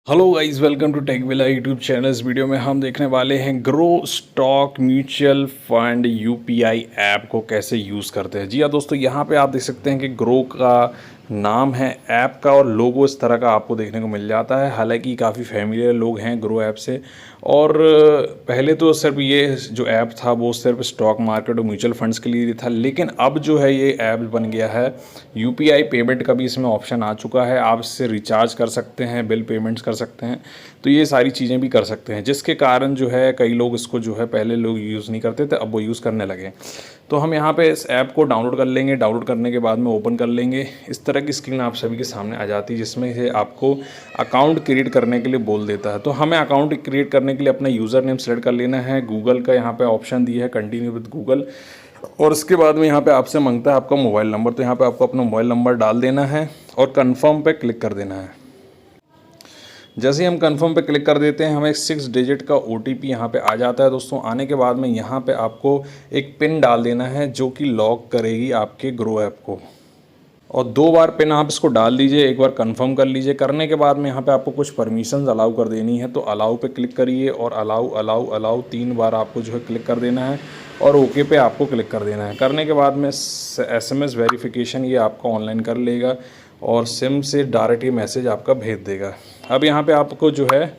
Hello guys, welcome to Techvilla YouTube channel. इस video में हम देखने वाले हैं Groww stock mutual fund UPI app को कैसे यूज़ करते हैं। जी हाँ दोस्तों, यहाँ पे आप देख सकते हैं कि ग्रो का नाम है ऐप का और लोगो इस तरह का आपको देखने को मिल जाता है। हालांकि काफ़ी फेमिलियर लोग हैं ग्रो ऐप से। और पहले तो सिर्फ ये जो ऐप था वो सिर्फ स्टॉक मार्केट और म्यूचुअल फंड्स के लिए था, लेकिन अब जो है ये ऐप बन गया है यूपीआई पेमेंट का भी इसमें ऑप्शन आ चुका है। आप इससे रिचार्ज कर सकते हैं, बिल पेमेंट्स कर सकते हैं, तो ये सारी चीज़ें भी कर सकते हैं, जिसके कारण जो है कई लोग इसको जो है पहले लोग यूज़ नहीं करते थे, अब वो यूज़ करने लगे। तो हम यहाँ पे इस ऐप को डाउनलोड कर लेंगे। डाउनलोड करने के बाद में ओपन कर लेंगे। इस तरह की स्क्रीन आप सभी के सामने आ जाती है, जिसमें से आपको अकाउंट क्रिएट करने के लिए बोल देता है। तो हमें अकाउंट क्रिएट करने के लिए अपना यूज़र नेम सेलेक्ट कर लेना है। गूगल का यहाँ पे ऑप्शन दिया है कंटिन्यू विद गूगल, और उसके बाद में यहाँ पे आपसे मांगता है आपका मोबाइल नंबर। तो यहाँ पे आपको अपना मोबाइल नंबर डाल देना है और कंफर्म पे क्लिक कर देना है। जैसे ही हम कंफर्म पे क्लिक कर देते हैं, हमें 6 डिजिट का OTP यहाँ पे आ जाता है दोस्तों। आने के बाद में यहाँ पे आपको एक पिन डाल देना है जो कि लॉक करेगी आपके ग्रो ऐप को, और 2 बार पिन आप इसको डाल दीजिए। एक बार कंफर्म कर लीजिए। करने के बाद में यहाँ पे आपको कुछ परमिशंस अलाउ कर देनी है, तो अलाउ पे क्लिक करिए और अलाउ अलाउ अलाउ 3 बार आपको जो है क्लिक कर देना है और ओके पे आपको क्लिक कर देना है। करने के बाद में SMS वेरिफिकेशन ये आपका ऑनलाइन कर लेगा और सिम से डायरेक्ट ये मैसेज आपका भेज देगा। अब यहाँ पे आपको जो है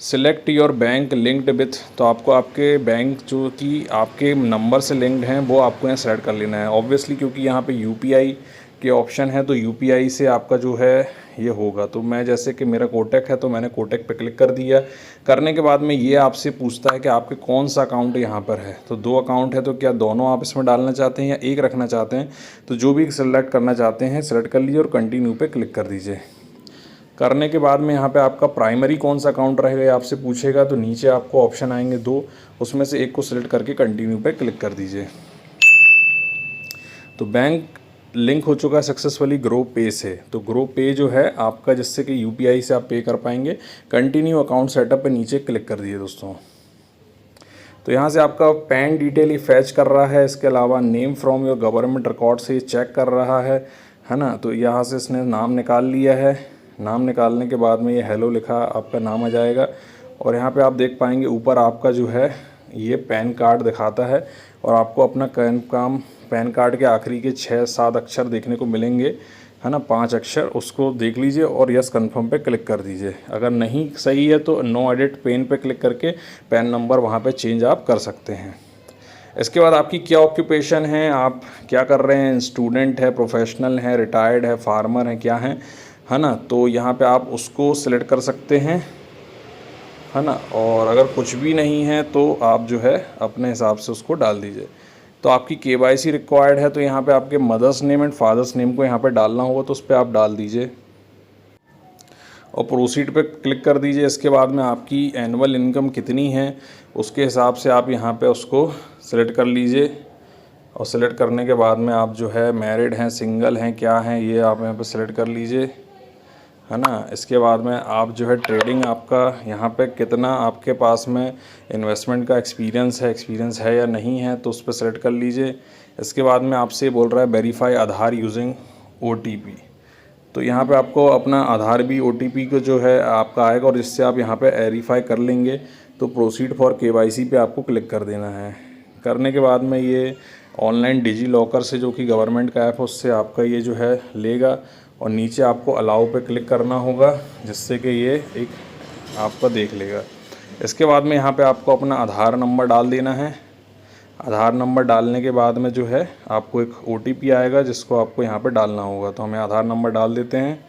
select your bank linked with, तो आपको आपके बैंक जो कि आपके नंबर से लिंक्ड हैं वो आपको यहाँ सेलेक्ट कर लेना है। ऑब्वियसली क्योंकि यहाँ पे यूपीआई के ऑप्शन है, तो यूपीआई से आपका जो है ये होगा। तो मैं जैसे कि मेरा कोटक है तो मैंने कोटक पे क्लिक कर दिया। करने के बाद में ये आपसे पूछता है कि आपके कौन सा अकाउंट यहाँ पर है। तो 2 अकाउंट है, तो क्या दोनों आप इसमें डालना चाहते हैं या एक रखना चाहते हैं। तो जो भी सेलेक्ट करना चाहते हैं सेलेक्ट कर लीजिए और कंटिन्यू पे क्लिक कर दीजिए। करने के बाद में यहाँ पे आपका प्राइमरी कौन सा अकाउंट रहेगा ये आपसे पूछेगा। तो नीचे आपको ऑप्शन आएंगे 2, उसमें से एक को सिलेक्ट करके कंटिन्यू पे क्लिक कर दीजिए। तो बैंक लिंक हो चुका है सक्सेसफुली ग्रो पे से। तो ग्रो पे जो है आपका, जिससे कि यूपीआई से आप पे कर पाएंगे। कंटिन्यू अकाउंट सेटअप पे नीचे क्लिक कर दिए दोस्तों। तो यहाँ से आपका पैन डिटेल ही फैच कर रहा है। इसके अलावा name from your government record से ये चेक कर रहा है ना। तो यहाँ से इसने नाम निकाल लिया है। नाम निकालने के बाद में ये हेलो लिखा आपका नाम आ जाएगा, और यहाँ पे आप देख पाएंगे ऊपर आपका जो है ये पैन कार्ड दिखाता है, और आपको अपना पैन कार्ड के आखिरी के 6-7 अक्षर देखने को मिलेंगे, है ना, 5 अक्षर। उसको देख लीजिए और यस कन्फर्म पे क्लिक कर दीजिए। अगर नहीं सही है तो नो एडिट पेन पे क्लिक करके पैन नंबर वहाँ पे चेंज आप कर सकते हैं। इसके बाद आपकी क्या ऑक्यूपेशन है, आप क्या कर रहे हैं, स्टूडेंट है, प्रोफेशनल है, रिटायर्ड है, फार्मर है, क्या है ना। तो यहाँ पे आप उसको सिलेक्ट कर सकते हैं, है ना। और अगर कुछ भी नहीं है तो आप जो है अपने हिसाब से उसको डाल दीजिए। तो आपकी KYC रिक्वायर्ड है, तो यहाँ पे आपके mother's name and father's name को यहाँ पे डालना होगा, तो उस पर आप डाल दीजिए और प्रोसीड पे क्लिक कर दीजिए। इसके बाद में आपकी एनुअल इनकम कितनी है उसके हिसाब से आप यहाँ पे उसको सिलेक्ट कर लीजिए, और सिलेक्ट करने के बाद में आप जो है मैरिड हैं, सिंगल हैं, क्या हैं, ये आप यहाँ पे सिलेक्ट कर लीजिए, है ना। इसके बाद में आप जो है ट्रेडिंग आपका यहाँ पे कितना आपके पास में इन्वेस्टमेंट का एक्सपीरियंस है या नहीं है, तो उस पर सेलेक्ट कर लीजिए। इसके बाद में आपसे बोल रहा है वेरीफाई आधार यूजिंग OTP। तो यहाँ पे आपको अपना आधार भी OTP को जो है आपका आएगा, और जिससे आप यहाँ पे वेरीफाई कर लेंगे। तो प्रोसीड फॉर KYC पे आपको क्लिक कर देना है। करने के बाद में ये ऑनलाइन डिजी लॉकर से, जो कि गवर्नमेंट का ऐप है, उससे आपका ये जो है लेगा, और नीचे आपको अलाउ पे क्लिक करना होगा, जिससे कि ये एक आपका देख लेगा। इसके बाद में यहाँ पे आपको अपना आधार नंबर डाल देना है। आधार नंबर डालने के बाद में जो है आपको एक OTP आएगा, जिसको आपको यहाँ पे डालना होगा। तो हमें आधार नंबर डाल देते हैं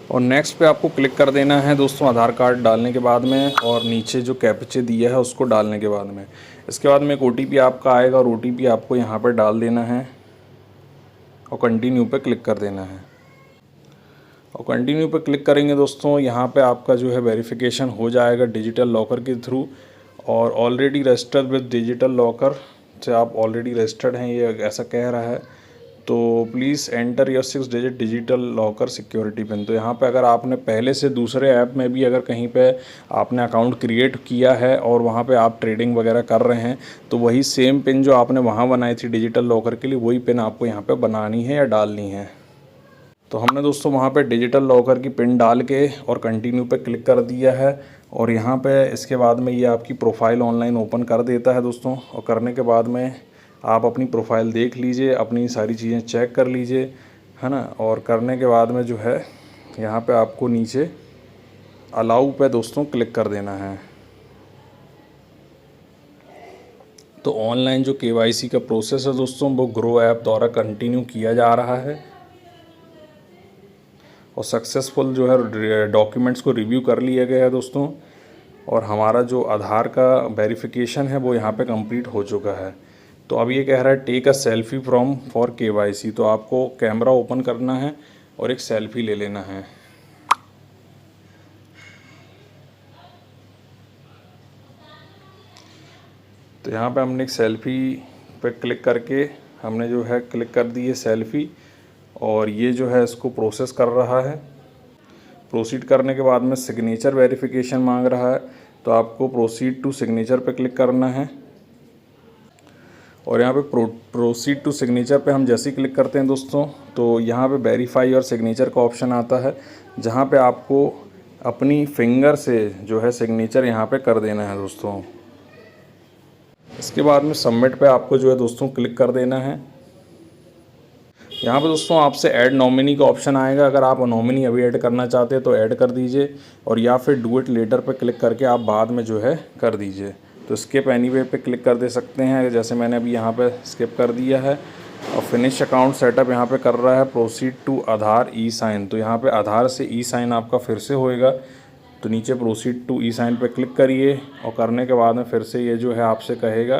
और नेक्स्ट पे आपको क्लिक कर देना है दोस्तों, आधार कार्ड डालने के बाद में, और नीचे जो कैप्चे दिया है उसको डालने के बाद में। इसके बाद में एक OTP आपका आएगा, और OTP आपको यहाँ पर डाल देना है और कंटिन्यू पे क्लिक कर देना है। और कंटिन्यू पे क्लिक करेंगे दोस्तों, यहाँ पे आपका जो है वेरिफिकेशन हो जाएगा डिजिटल लॉकर के थ्रू, और already registered with digital locker से आप ऑलरेडी रजिस्टर्ड हैं, ये ऐसा कह रहा है। तो please enter your 6 digit digital locker security pin. तो यहाँ पे अगर आपने पहले से दूसरे ऐप में भी अगर कहीं पे आपने अकाउंट क्रिएट किया है और वहाँ पे आप ट्रेडिंग वगैरह कर रहे हैं, तो वही सेम पिन जो आपने वहाँ बनाई थी डिजिटल लॉकर के लिए, वही पिन आपको यहाँ पे बनानी है या डालनी है। तो हमने दोस्तों वहाँ पे डिजिटल लॉकर की पिन डाल के और कंटिन्यू पे क्लिक कर दिया है और यहाँ पे इसके बाद में ये आपकी प्रोफाइल ऑनलाइन ओपन कर देता है दोस्तों। और करने के बाद में आप अपनी प्रोफाइल देख लीजिए, अपनी सारी चीज़ें चेक कर लीजिए, है ना। और करने के बाद में जो है यहाँ पे आपको नीचे अलाउ पे दोस्तों क्लिक कर देना है। तो ऑनलाइन जो KYC का प्रोसेस है दोस्तों वो ग्रो ऐप द्वारा कंटिन्यू किया जा रहा है और सक्सेसफुल जो है डॉक्यूमेंट्स को रिव्यू कर लिया गया है दोस्तों। और हमारा जो आधार का वेरिफिकेशन है वो यहाँ पे कंप्लीट हो चुका है। तो अब ये कह रहा है take a selfie from for KYC। तो आपको कैमरा ओपन करना है और एक सेल्फी ले लेना है। तो यहाँ पे हमने एक सेल्फी पे क्लिक करके हमने जो है क्लिक कर दी है सेल्फी और ये जो है इसको प्रोसेस कर रहा है। प्रोसीड करने के बाद में सिग्नेचर वेरिफिकेशन मांग रहा है, तो आपको प्रोसीड टू सिग्नेचर पे क्लिक करना है। और यहाँ पे प्रोसीड टू सिग्नेचर पे हम जैसे ही क्लिक करते हैं दोस्तों तो यहाँ पे वेरीफाई और सिग्नेचर का ऑप्शन आता है, जहाँ पे आपको अपनी फिंगर से जो है सिग्नेचर यहाँ पे कर देना है दोस्तों। इसके बाद में सबमिट पे आपको जो है दोस्तों क्लिक कर देना है। यहाँ पे दोस्तों आपसे ऐड नॉमिनी का ऑप्शन आएगा। अगर आप नॉमिनी अभी ऐड करना चाहते हैं तो ऐड कर दीजिए और या फिर डू इट लेटर पे क्लिक करके आप बाद में जो है कर दीजिए। तो स्किप एनीवे पे क्लिक कर दे सकते हैं, जैसे मैंने अभी यहाँ पे स्किप कर दिया है। और फिनिश अकाउंट सेटअप यहाँ पे कर रहा है, proceed to Aadhaar e sign. तो यहाँ पे आधार से ई साइन आपका फिर से होएगा। तो नीचे प्रोसीड टू ई साइन पे क्लिक करिए और करने के बाद में फिर से ये जो है आपसे कहेगा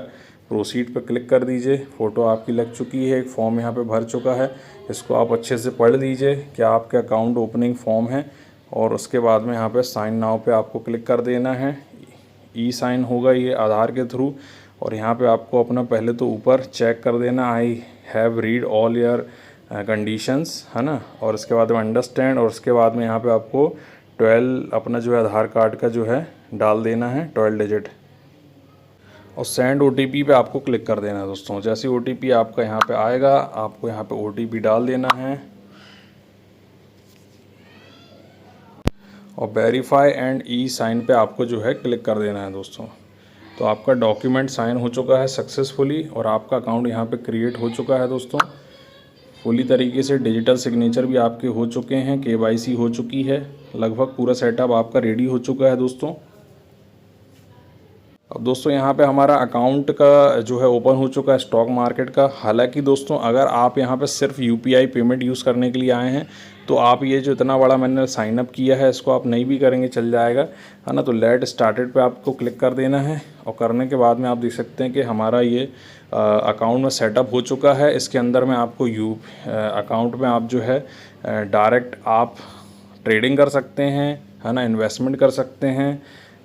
प्रोसीड पे क्लिक कर दीजिए। फ़ोटो आपकी लग चुकी है, एक फॉर्म यहाँ पे भर चुका है, इसको आप अच्छे से पढ़ लीजिए क्या आपके अकाउंट ओपनिंग फॉर्म है। और उसके बाद में यहाँ पे साइन नाउ पे आपको क्लिक कर देना है। ई साइन होगा ये आधार के थ्रू। और यहाँ पे आपको अपना पहले तो ऊपर चेक कर देना I have read all your conditions, है ना। और उसके बाद में अंडरस्टैंड और उसके बाद में यहाँ पे आपको 12 अपना जो है आधार कार्ड का जो है डाल देना है 12 डिजिट और सेंड OTP पे आपको क्लिक कर देना है दोस्तों। जैसे OTP आपका यहाँ पे आएगा आपको यहाँ पे OTP डाल देना है और वेरीफाई एंड ई साइन पे आपको जो है क्लिक कर देना है दोस्तों। तो आपका डॉक्यूमेंट साइन हो चुका है सक्सेसफुली और आपका अकाउंट यहाँ पे क्रिएट हो चुका है दोस्तों। फुली तरीके से डिजिटल सिग्नेचर भी आपके हो चुके हैं, KYC हो चुकी है, लगभग पूरा सेटअप आपका रेडी हो चुका है दोस्तों। अब दोस्तों यहाँ पे हमारा अकाउंट का जो है ओपन हो चुका है स्टॉक मार्केट का। हालांकि दोस्तों अगर आप यहाँ पे सिर्फ UPI पेमेंट यूज़ करने के लिए आए हैं तो आप ये जो इतना बड़ा मैंने साइन अप किया है इसको आप नहीं भी करेंगे चल जाएगा, है ना। तो लेट स्टार्टेड पे आपको क्लिक कर देना है और करने के बाद में आप देख सकते हैं कि हमारा ये अकाउंट में सेटअप हो चुका है। इसके अंदर में आपको अकाउंट में आप जो है डायरेक्ट आप ट्रेडिंग कर सकते हैं, है ना, इन्वेस्टमेंट कर सकते हैं।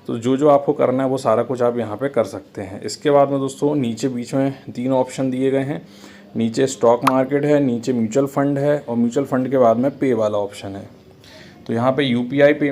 तो जो आपको करना है वो सारा कुछ आप यहाँ पे कर सकते हैं। इसके बाद में दोस्तों नीचे बीच में 3 ऑप्शन दिए गए हैं। नीचे स्टॉक मार्केट है, नीचे म्यूचुअल फंड है और म्यूचुअल फंड के बाद में पे वाला ऑप्शन है। तो यहाँ पे UPI पे